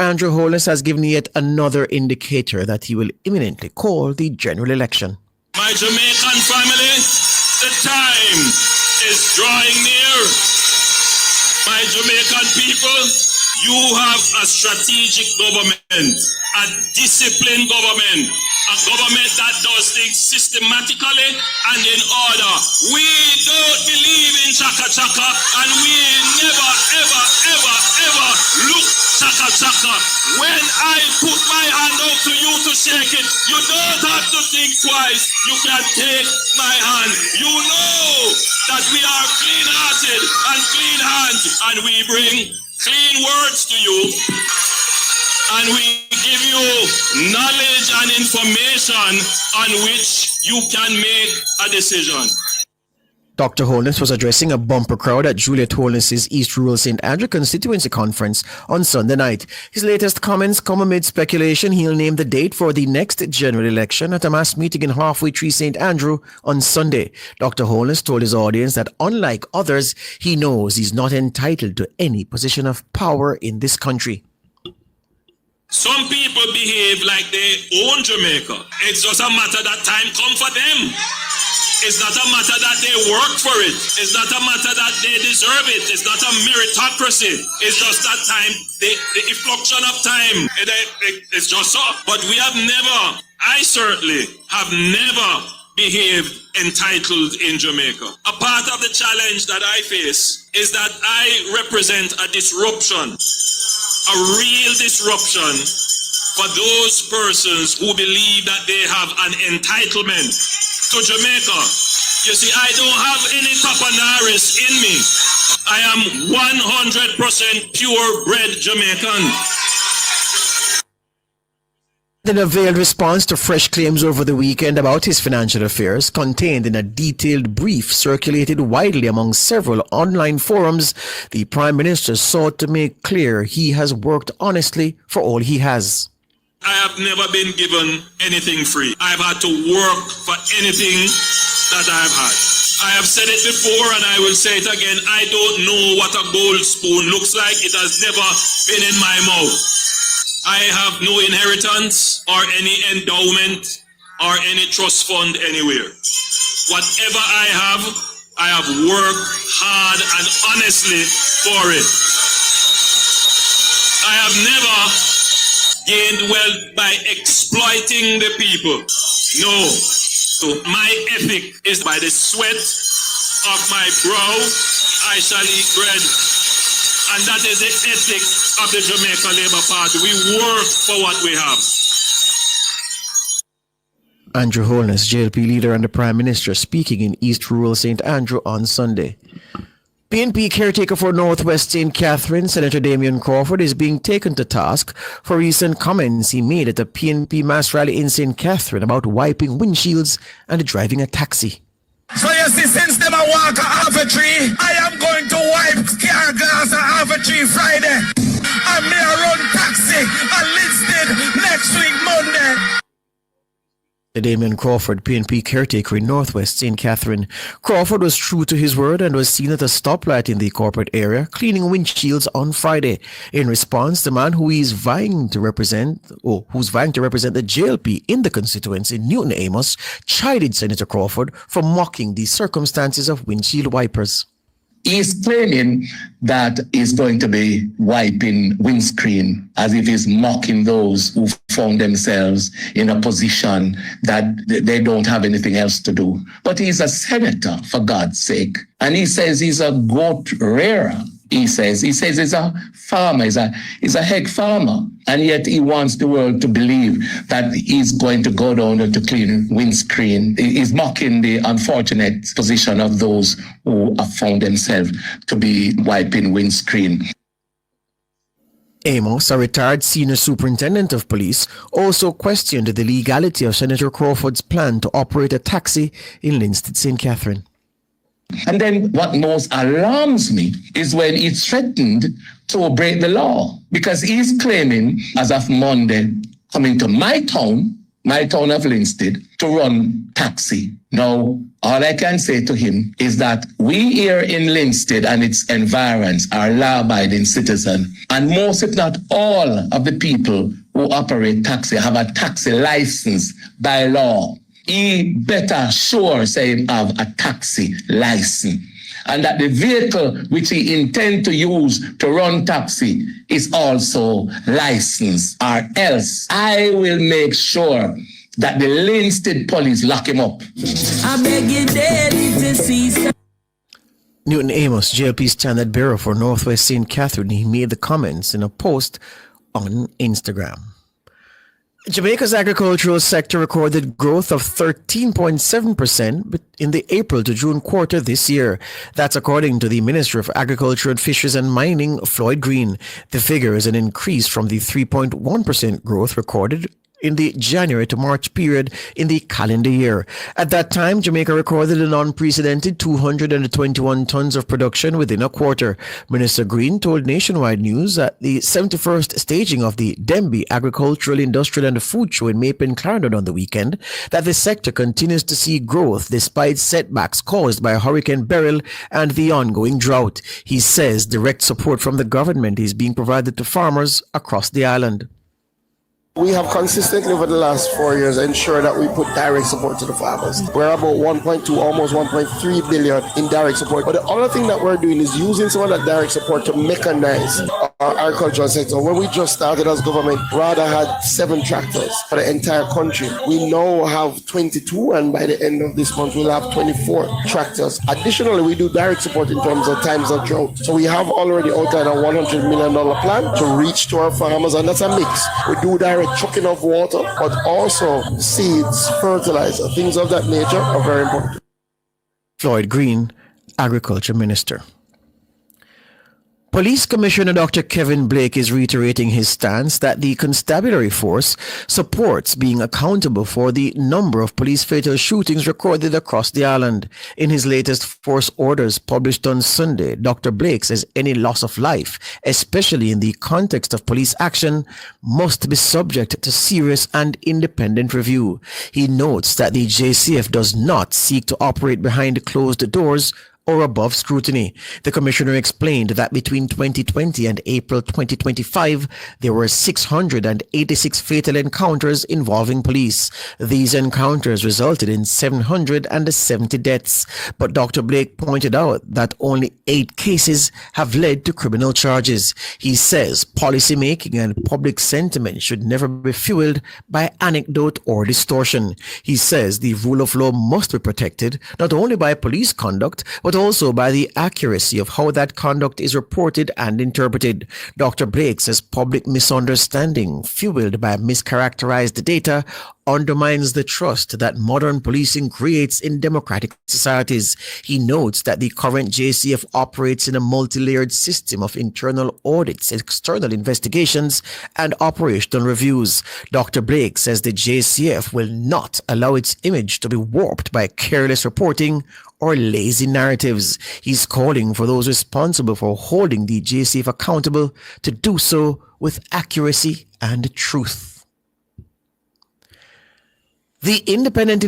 Andrew Holness has given yet another indicator that he will imminently call the general election. My Jamaican family, the time is drawing near. My Jamaican people, you have a strategic government, a disciplined government, a government that does things systematically and in order. We don't believe in chaka-chaka, and we never, ever, ever, ever look chaka-chaka. When I put my hand out to you to shake it, you don't have to think twice. You can take my hand. You know that we are clean-hearted and clean hands, and we bring clean words to you, and we give you knowledge and information on which you can make a decision. Dr. Holness was addressing a bumper crowd at Juliet Holness's East Rural St. Andrew constituency conference on Sunday night. His latest comments come amid speculation he'll name the date for the next general election at a mass meeting in Halfway Tree St. Andrew on Sunday. Dr. Holness told his audience that unlike others, he knows he's not entitled to any position of power in this country. Some people behave like they own Jamaica. It's just a matter that time come for them. It's not a matter that they work for it. It's not a matter that they deserve it. It's not a meritocracy. It's just that time, the effluxion of time. It's just so. But we have never, I certainly have never behaved entitled in Jamaica. A part of the challenge that I face is that I represent a disruption, a real disruption for those persons who believe that they have an entitlement to Jamaica. You see, I don't have any Tapanaris in me. I am 100% purebred Jamaican. In a veiled response to fresh claims over the weekend about his financial affairs contained in a detailed brief circulated widely among several online forums, the Prime Minister sought to make clear he has worked honestly for all he has. I have never been given anything free. I've had to work for anything that I've had. I have said it before and I will say it again. I don't know what a gold spoon looks like. It has never been in my mouth. I have no inheritance or any endowment or any trust fund anywhere. Whatever I have worked hard and honestly for it. I have never gained wealth by exploiting the people. No. So my ethic is by the sweat of my brow, I shall eat bread. And that is the ethic of the Jamaica Labour Party. We work for what we have. Andrew Holness, JLP leader and the Prime Minister, speaking in East Rural St. Andrew on Sunday. PNP caretaker for Northwest St. Catherine, Senator Damien Crawford, is being taken to task for recent comments he made at a PNP mass rally in St. Catherine about wiping windshields and driving a taxi. So you see, since them a walk a half a tree, I am going to wipe car glass a half a tree Friday. And me a run taxi enlisted next week Monday. Damien Crawford, PNP caretaker in Northwest St. Catherine. Crawford was true to his word and was seen at a stoplight in the corporate area cleaning windshields on Friday. In response, the man who's vying to represent the JLP in the constituency, Newton Amos, chided Senator Crawford for mocking the circumstances of windshield wipers. He's claiming that he's going to be wiping windscreen as if he's mocking those who found themselves in a position that they don't have anything else to do. But he's a senator, for God's sake. And he says he's a goat rearer. He says he's a farmer, he's a egg farmer. And yet he wants the world to believe that he's going to go down to clean windscreen. He's mocking the unfortunate position of those who have found themselves to be wiping windscreen. Amos, a retired senior superintendent of police, also questioned the legality of Senator Crawford's plan to operate a taxi in Linstead, St. Catherine. And then what most alarms me is when he threatened to break the law, because he's claiming, as of Monday, coming to my town my town of Linstead, to run taxi. Now, all I can say to him is that we here in Linstead and its environs are law-abiding citizens, and most, if not all, of the people who operate taxi have a taxi license by law. He better sure say him have a taxi license, and that the vehicle which he intend to use to run taxi is also licensed, or else I will make sure that the Linstead police lock him up. I beg you daily to see. Newton Amos, JLP Standard Bearer for Northwest St. Catherine, he made the comments in a post on Instagram. Jamaica's agricultural sector recorded growth of 13.7% in the April to June quarter this year. That's according to the Minister of Agriculture and Fisheries and Mining, Floyd Green. The figure is an increase from the 3.1% growth recorded in the January to March period in the calendar year. At that time, Jamaica recorded an unprecedented 221 tons of production within a quarter. Minister Green told Nationwide News at the 71st staging of the Denby Agricultural, Industrial and Food Show in Maple, Clarendon on the weekend that the sector continues to see growth despite setbacks caused by Hurricane Beryl and the ongoing drought. He says direct support from the government is being provided to farmers across the island. We have consistently over the last 4 years ensured that we put direct support to the farmers. We're about 1.2, almost 1.3 billion in direct support. But the other thing that we're doing is using some of that direct support to mechanize our agricultural sector. When we just started as government, RADA had 7 tractors for the entire country. We now have 22, and by the end of this month, we'll have 24 tractors. Additionally, we do direct support in terms of times of drought. So we have already outlined a $100 million plan to reach to our farmers, and that's a mix. We do direct chucking of water, but also seeds, fertilizer, things of that nature are very important. Floyd Green, Agriculture Minister. Police Commissioner Dr. Kevin Blake is reiterating his stance that the constabulary force supports being accountable for the number of police fatal shootings recorded across the island. In his latest force orders published on Sunday, Dr. Blake says any loss of life, especially in the context of police action, must be subject to serious and independent review. He notes that the JCF does not seek to operate behind closed doors or above scrutiny. The commissioner explained that between 2020 and April 2025, there were 686 fatal encounters involving police. These encounters resulted in 770 deaths. But Dr. Blake pointed out that only 8 cases have led to criminal charges. He says policymaking and public sentiment should never be fueled by anecdote or distortion. He says the rule of law must be protected not only by police conduct, but also by the accuracy of how that conduct is reported and interpreted. Dr. Blake says public misunderstanding fueled by mischaracterized data undermines the trust that modern policing creates in democratic societies. He notes that the current JCF operates in a multi-layered system of internal audits, external investigations, and operational reviews. Dr. Blake says the JCF will not allow its image to be warped by careless reporting or lazy narratives. He's calling for those responsible for holding the JCF accountable to do so with accuracy and truth. The Independent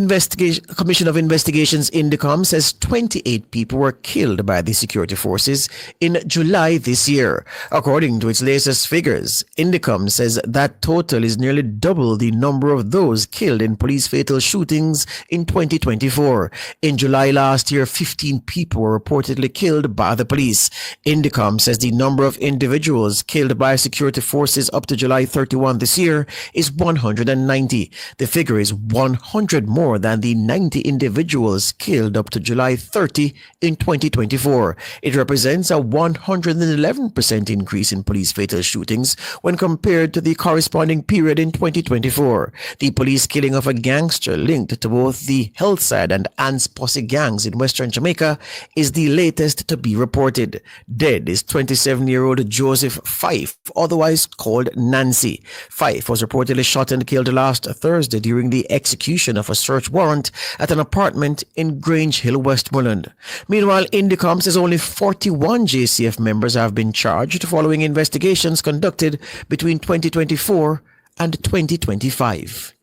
Commission of Investigations, INDECOM, says 28 people were killed by the security forces in July this year. According to its latest figures, INDECOM says that total is nearly double the number of those killed in police fatal shootings in 2024. In July last year, 15 people were reportedly killed by the police. INDECOM says the number of individuals killed by security forces up to July 31 this year is 190. The figure is 100 more than the 90 individuals killed up to July 30 in 2024. It represents a 111% increase in police fatal shootings when compared to the corresponding period in 2024. The police killing of a gangster linked to both the Hillside and Ants Posse gangs in Western Jamaica is the latest to be reported. Dead is 27-year-old Joseph Fife, otherwise called Nancy. Fife was reportedly shot and killed last Thursday during the execution of a search warrant at an apartment in Grange Hill, Westmoreland. Meanwhile, INDECOM says only 41 JCF members have been charged following investigations conducted between 2024 and 2025.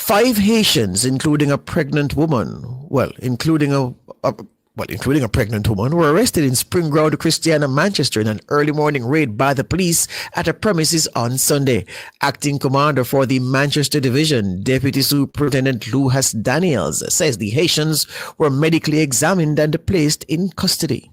5 Haitians, including a pregnant woman, including a pregnant woman, were arrested in Spring Ground, Christiana, Manchester in an early morning raid by the police at a premises on Sunday. Acting Commander for the Manchester Division, Deputy Superintendent Lucas Daniels, says the Haitians were medically examined and placed in custody.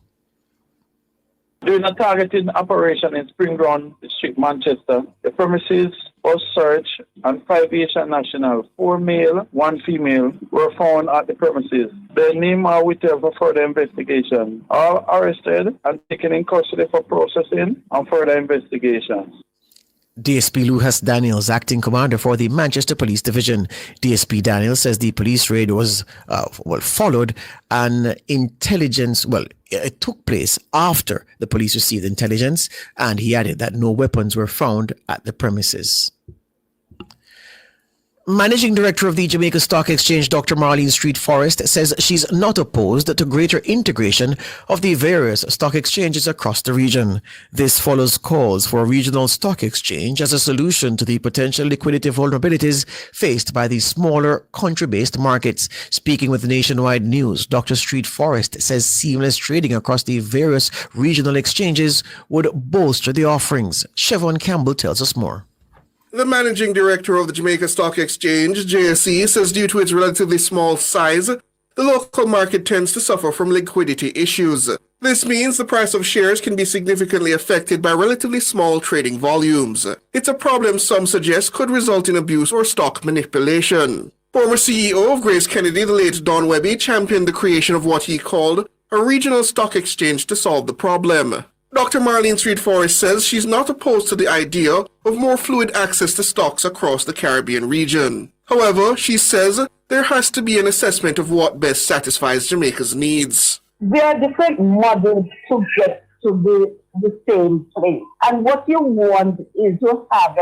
During a targeted operation in Spring Ground District, Manchester, the premises was searched and 5 Haitian nationals, 4 male, 1 female, were found at the premises. Their name are withheld for further investigation. All arrested and taken in custody for processing and further investigations. DSP Lucas Daniels, acting commander for the Manchester Police Division. DSP Daniels says the police raid was followed an intelligence. It took place after the police received intelligence, and he added that no weapons were found at the premises. Managing Director of the Jamaica Stock Exchange, Dr. Marlene Street Forrest, says she's not opposed to greater integration of the various stock exchanges across the region. This follows calls for a regional stock exchange as a solution to the potential liquidity vulnerabilities faced by the smaller country-based markets. Speaking with Nationwide News, Dr. Street Forrest says seamless trading across the various regional exchanges would bolster the offerings. Siobhan Campbell tells us more. The managing director of the Jamaica Stock Exchange, JSE, says due to its relatively small size, the local market tends to suffer from liquidity issues. This means the price of shares can be significantly affected by relatively small trading volumes. It's a problem some suggest could result in abuse or stock manipulation. Former CEO of Grace Kennedy, the late Don Webby, championed the creation of what he called a regional stock exchange to solve the problem. Dr. Marlene Street Forrest says she's not opposed to the idea of more fluid access to stocks across the Caribbean region. However, she says there has to be an assessment of what best satisfies Jamaica's needs. There are different models to get to the same place. And what you want is to have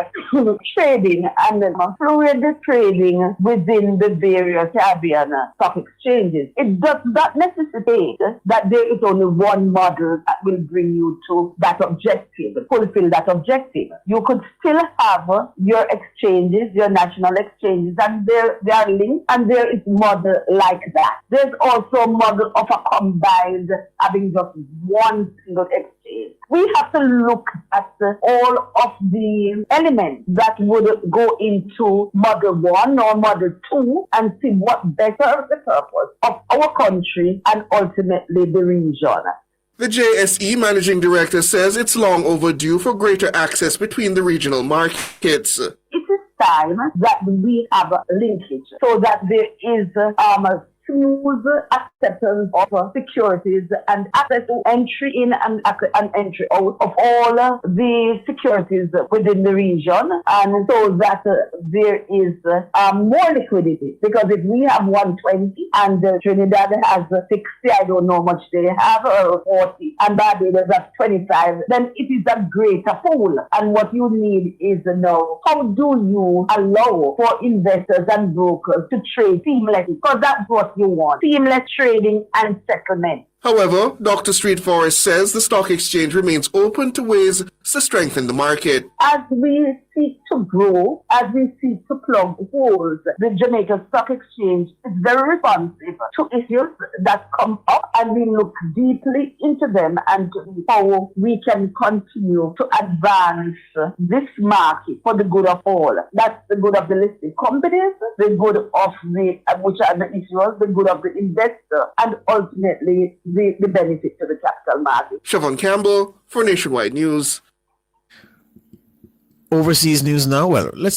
trading and fluid trading within the various Caribbean stock exchanges. It does not necessitate that there is only one model that will bring you to that objective, fulfill that objective. You could still have your exchanges, your national exchanges, and they are linked, and there is model like that. There's also a model of a combined, having just one single exchange. We have to look at all of the elements that would go into Model 1 or Model 2 and see what better serves the purpose of our country and ultimately the region. The JSE managing director says it's long overdue for greater access between the regional markets. It is time that we have a linkage so that there is smooth acceptance of securities and access to entry in and entry out of all the securities within the region, and so that there is more liquidity. Because if we have 120 and Trinidad has 60, I don't know how much they have, or 40, and Barbados has 25, then it is a greater pool. And what you need is to know, how do you allow for investors and brokers to trade seamlessly? Because that's what you want, seamless trading and settlement. However, Dr. Street Forrest says the stock exchange remains open to ways to strengthen the market. As we seek to grow, as we seek to plug holes, the Jamaica Stock Exchange is very responsive to issues that come up, and we look deeply into them and how we can continue to advance this market for the good of all. That's the good of the listed companies, the good of the, which are the issuers, the good of the investor, and ultimately the benefit to the capital market. Siobhan Campbell for Nationwide News. Overseas news now. Well, let's